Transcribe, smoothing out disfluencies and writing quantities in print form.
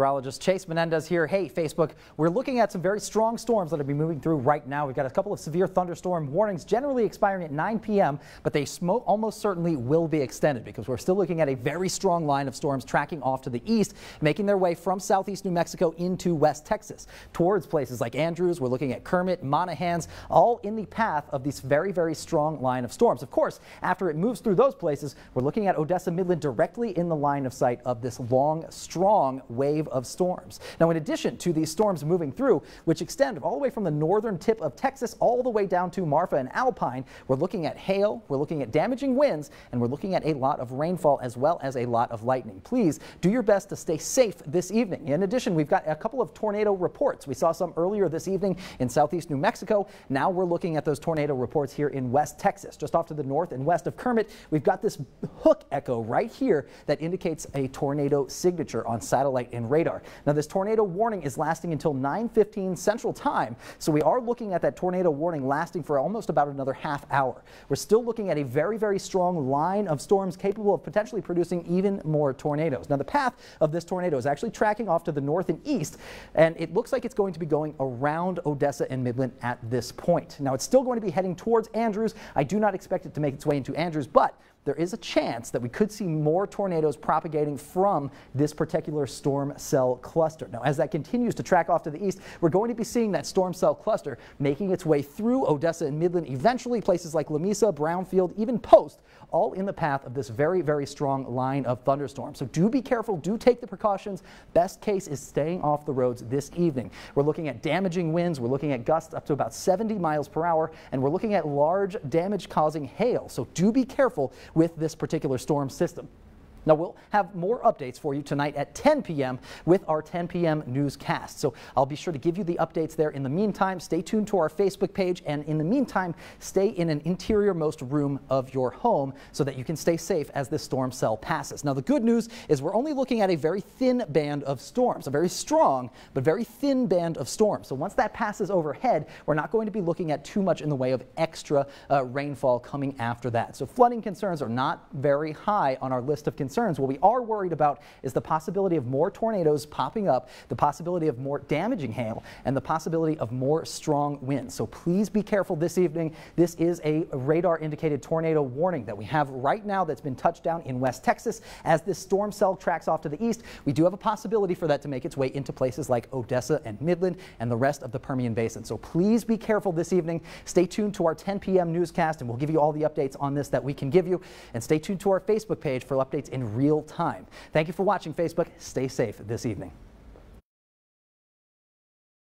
Meteorologist Chase Menendez here. Hey, Facebook, we're looking at some very strong storms that are moving through right now. We've got a couple of severe thunderstorm warnings generally expiring at 9 p.m., but they almost certainly will be extended because we're still looking at a very strong line of storms tracking off to the east, making their way from southeast New Mexico into West Texas towards places like Andrews. We're looking at Kermit, Monahans, all in the path of this very, very strong line of storms. Of course, after it moves through those places, we're looking at Odessa, Midland directly in the line of sight of this long, strong wave of storms. Now, in addition to these storms moving through, which extend all the way from the northern tip of Texas all the way down to Marfa and Alpine, we're looking at hail, we're looking at damaging winds, and we're looking at a lot of rainfall as well as a lot of lightning. Please do your best to stay safe this evening. In addition, we've got a couple of tornado reports. We saw some earlier this evening in southeast New Mexico. Now we're looking at those tornado reports here in West Texas. Just off to the north and west of Kermit, we've got this hook echo right here that indicates a tornado signature on satellite and radar. Now, this tornado warning is lasting until 9:15 Central Time, so we are looking at that tornado warning lasting for almost about another half hour. We're still looking at a very, very strong line of storms capable of potentially producing even more tornadoes. Now, the path of this tornado is actually tracking off to the north and east, and it looks like it's going to be going around Odessa and Midland at this point. Now, it's still going to be heading towards Andrews. I do not expect it to make its way into Andrews, but there is a chance that we could see more tornadoes propagating from this particular storm cell cluster. Now, as that continues to track off to the east, we're going to be seeing that storm cell cluster making its way through Odessa and Midland, eventually places like Lamesa, Brownfield, even Post, all in the path of this very, very strong line of thunderstorms. So do be careful, do take the precautions. Best case is staying off the roads this evening. We're looking at damaging winds, we're looking at gusts up to about 70 miles per hour, and we're looking at large damage-causing hail. So do be careful with this particular storm system. Now, we'll have more updates for you tonight at 10 p.m. with our 10 p.m. newscast. So I'll be sure to give you the updates there. In the meantime, stay tuned to our Facebook page, and in the meantime, stay in an interior-most room of your home so that you can stay safe as this storm cell passes. Now, the good news is we're only looking at a very thin band of storms, a very strong but very thin band of storms. So once that passes overhead, we're not going to be looking at too much in the way of extra rainfall coming after that. So flooding concerns are not very high on our list of concerns. What we are worried about is the possibility of more tornadoes popping up, the possibility of more damaging hail, and the possibility of more strong winds. So please be careful this evening. This is a radar indicated tornado warning that we have right now that's been touched down in West Texas. As this storm cell tracks off to the east, we do have a possibility for that to make its way into places like Odessa and Midland and the rest of the Permian Basin. So please be careful this evening. Stay tuned to our 10 p.m. newscast, and we'll give you all the updates on this that we can give you. And stay tuned to our Facebook page for updates in real time. Thank you for watching, Facebook. Stay safe this evening.